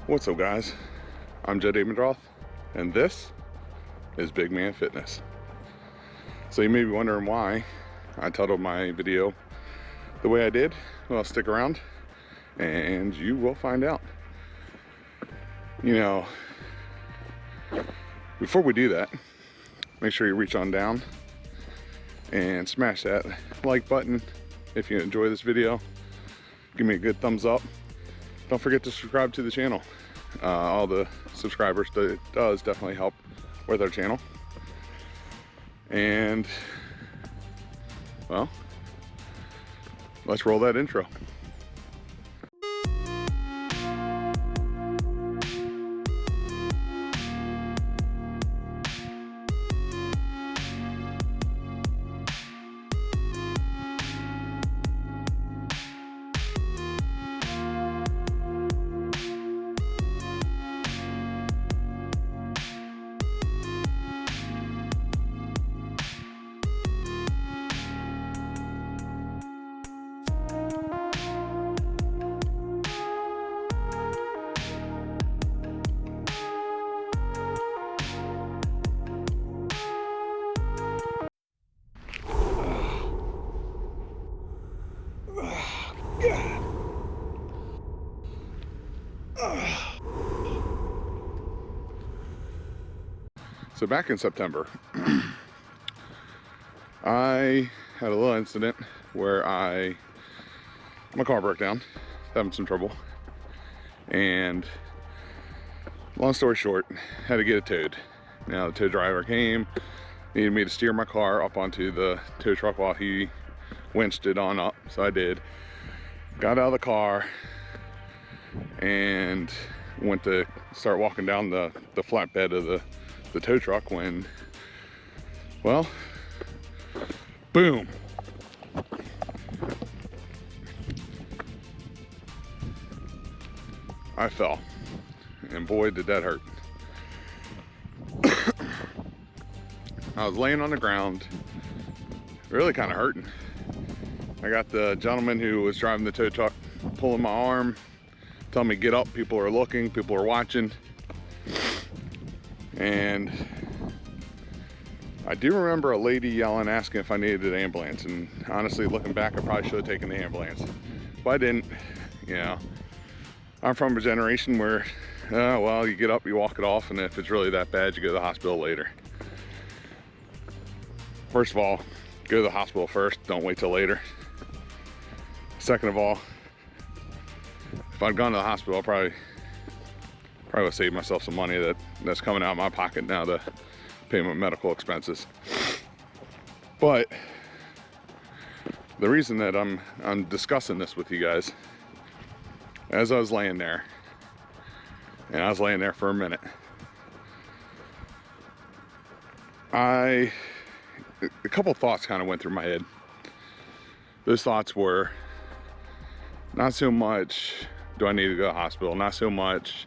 What's up, guys? I'm Jed Abendroth, and this is Big Man Fitness. So you may be wondering why I titled my video the way I did. Well, stick around and you will find out. You know, before we do that, make sure you reach on down and smash that like button if you enjoy this video. Give me a good thumbs up. Don't forget to subscribe to the channel. All the subscribers does definitely help with our channel. And well, let's roll that intro. So back in September, I had a little incident where my car broke down, having some trouble, and long story short, had to get it towed. Now the tow driver came, needed me to steer my car up onto the tow truck while he winched it on up, so I did. Got out of the car and went to start walking down the flatbed of the tow truck when, well, boom. I fell, and boy did that hurt. I was laying on the ground, really kind of hurting. I got the gentleman who was driving the tow truck pulling my arm, telling me get up, people are looking, people are watching. And I do remember a lady yelling, asking if I needed an ambulance. And honestly, looking back, I probably should have taken the ambulance, but I didn't. You know, I'm from a generation where, well, you get up, you walk it off, and if it's really that bad, you go to the hospital later. First of all, go to the hospital first, don't wait till later. Second of all, if I'd gone to the hospital, I probably would save myself some money that's coming out of my pocket now to pay my medical expenses. But the reason that I'm discussing this with you guys, as I was laying there, and I was laying there for a minute, a couple thoughts kind of went through my head. Those thoughts were not so much, do I need to go to the hospital? Not so much,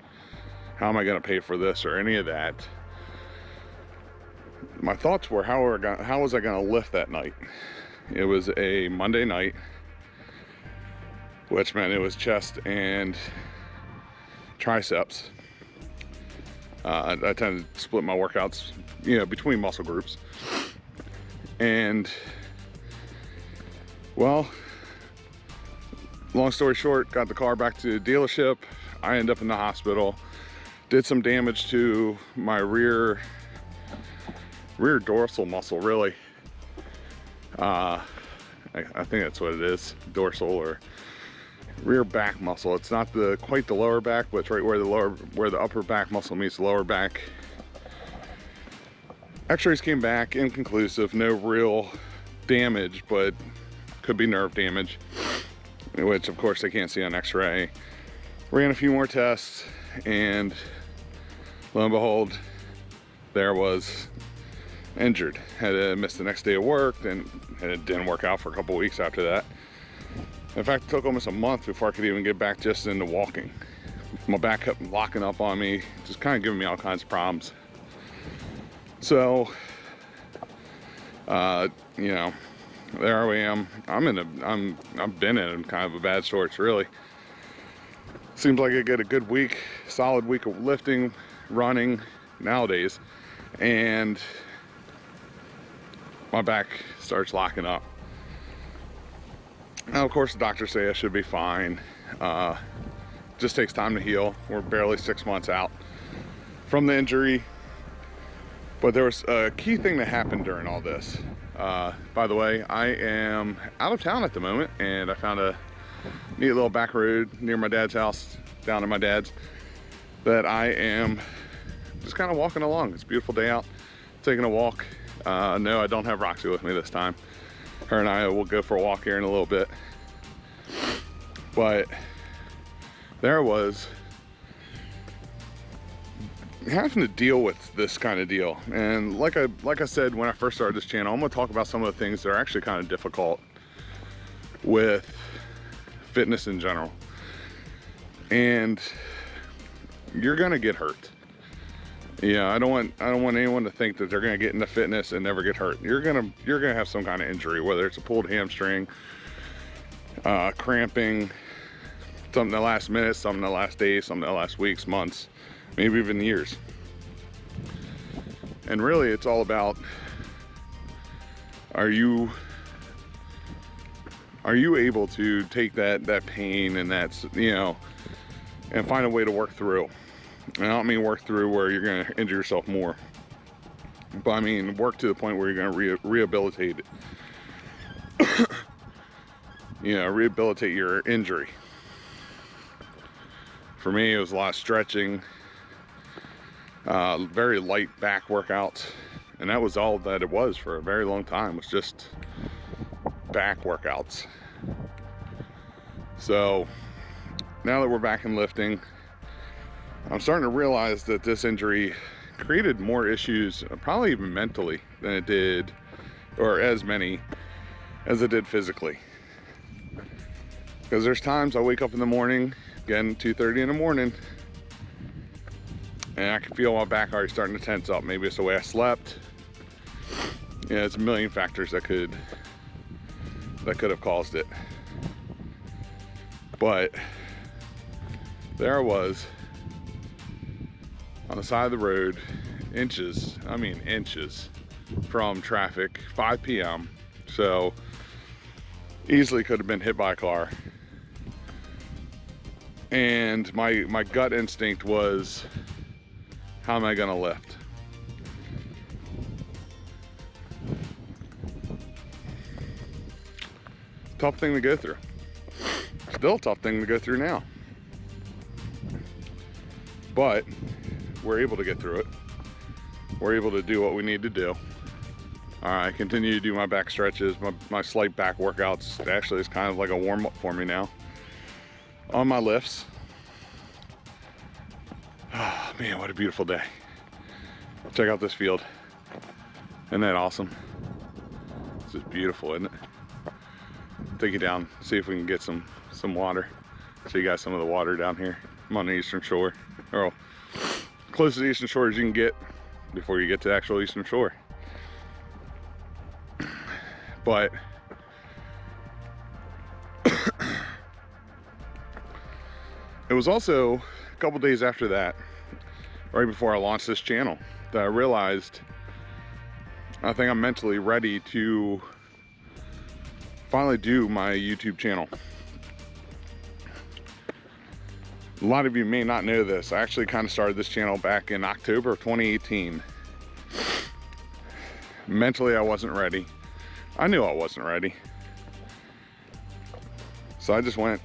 how am I going to pay for this or any of that. My thoughts were, how was I going to lift that night? It was a Monday night, which meant it was chest and triceps. I tend to split my workouts, between muscle groups. And, well, long story short, got the car back to the dealership. I ended up in the hospital. Did some damage to my rear dorsal muscle, really. I think that's what it is, dorsal or rear back muscle. It's not quite the lower back, but it's right where the upper back muscle meets the lower back. X-rays came back inconclusive, no real damage, but could be nerve damage, which of course they can't see on X-ray. Ran a few more tests, and lo and behold, there was injured. Had to miss the next day of work, and it didn't work out for a couple weeks after that. In fact, it took almost a month before I could even get back just into walking. My back kept locking up on me, just kind of giving me all kinds of problems. So, there I am. I've been in kind of a bad sorts, really. seems like I get a good week, solid week of lifting, running nowadays, and my back starts locking up. Now, of course, the doctors say I should be fine. Just takes time to heal. We're barely 6 months out from the injury. But there was a key thing that happened during all this. By the way, I am out of town at the moment, and I found a neat little back road near my dad's house, down to my dad's, that I am just kind of walking along. It's a beautiful day out, taking a walk. No, I don't have Roxy with me this time. Her and I will go for a walk here in a little bit. But there I was, having to deal with this kind of deal. And like I said when I first started this channel, I'm going to talk about some of the things that are actually kind of difficult with fitness in general. And you're going to get hurt. Yeah, I don't want anyone to think that they're going to get into fitness and never get hurt. You're going to have some kind of injury, whether it's a pulled hamstring, cramping, something that lasts minutes, something that lasts days, something that lasts weeks, months, maybe even years. And really, it's all about, are you able to take that pain and that's, and find a way to work through. And I don't mean work through where you're going to injure yourself more, but I mean work to the point where you're going to rehabilitate it. Rehabilitate your injury. For me, it was a lot of stretching, very light back workouts, and that was all that it was for a very long time, was just back workouts. So now that we're back in lifting, I'm starting to realize that this injury created more issues, probably even mentally, than it did, or as many as it did physically. Because there's times I wake up in the morning, again, 2:30 in the morning, and I can feel my back already starting to tense up. Maybe it's the way I slept. It's a million factors that could have caused it. But there I was, on the side of the road, inches from traffic, 5 p.m. So easily could have been hit by a car. And my gut instinct was, how am I gonna lift? Tough thing to go through. Still a tough thing to go through now. But we're able to get through it. We're able to do what we need to do. I continue to do my back stretches, my slight back workouts. Actually, it's kind of like a warm up for me now on my lifts. Oh man, what a beautiful day. Check out this field. Isn't that awesome? This is beautiful, isn't it? Take you down, see if we can get some water. Show you guys some of the water down here. I'm on the eastern shore, or close to the eastern shore as you can get before you get to the actual eastern shore. But it was also a couple days after that, right before I launched this channel, that I realized I think I'm mentally ready to finally do my YouTube channel. A lot of you may not know this. I actually kind of started this channel back in October of 2018. Mentally, I wasn't ready. I knew I wasn't ready. So I just went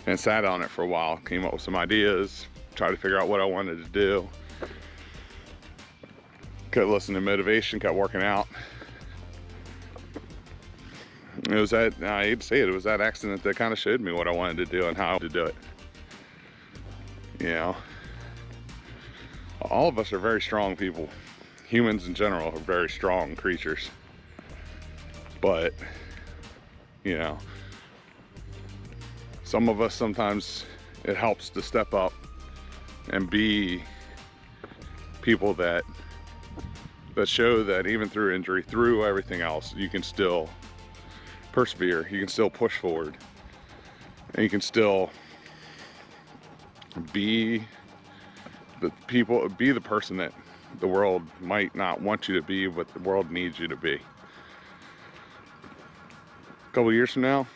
and sat on it for a while, came up with some ideas, tried to figure out what I wanted to do. Kept listening to motivation, kept working out. It was that, I hate to say it was that accident that kind of showed me what I wanted to do and how to do it. All of us are very strong people. Humans in general are very strong creatures. But, some of us, sometimes it helps to step up and be people that show that even through injury, through everything else, you can still persevere, you can still push forward, and you can still be the person that the world might not want you to be, but the world needs you to be. A couple years from now,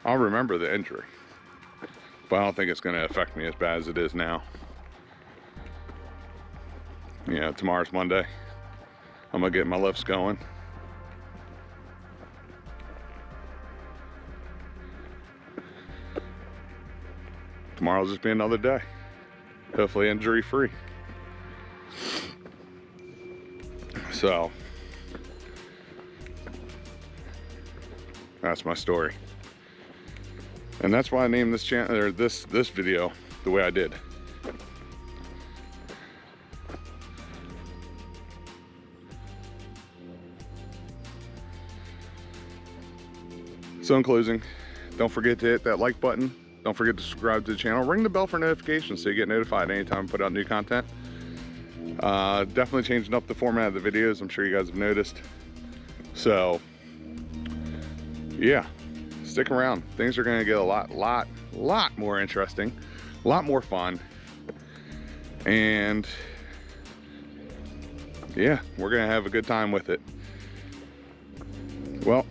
I'll remember the injury, but I don't think it's going to affect me as bad as it is now. You know, tomorrow's Monday. I'm going to get my lifts going. Tomorrow'll just be another day. Hopefully injury free. So that's my story. And that's why I named this channel, or this video the way I did. So in closing, don't forget to hit that like button. Don't forget to subscribe to the channel. Ring the bell for notifications so you get notified anytime I put out new content. Definitely changing up the format of the videos. I'm sure you guys have noticed. So yeah, stick around. Things are going to get a lot more interesting, a lot more fun. And yeah, we're going to have a good time with it. Well,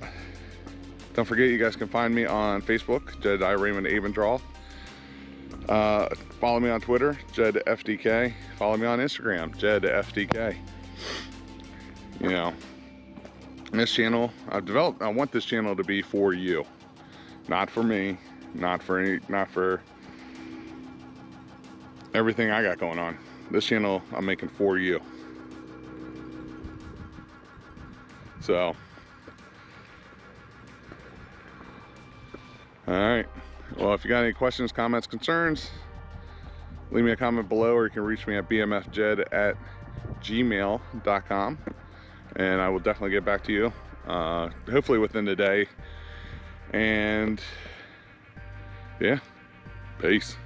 don't forget, you guys can find me on Facebook, Jedediah Raymond Abendroth. Follow me on Twitter, JedFDK. Follow me on Instagram, JedFDK. You know, this channel I've developed, I want this channel to be for you, not for me, not for everything I got going on. This channel I'm making for you. So, all right. Well, if you got any questions, comments, concerns, leave me a comment below, or you can reach me at bmfjed@gmail.com, and I will definitely get back to you, hopefully within the day. And yeah, peace.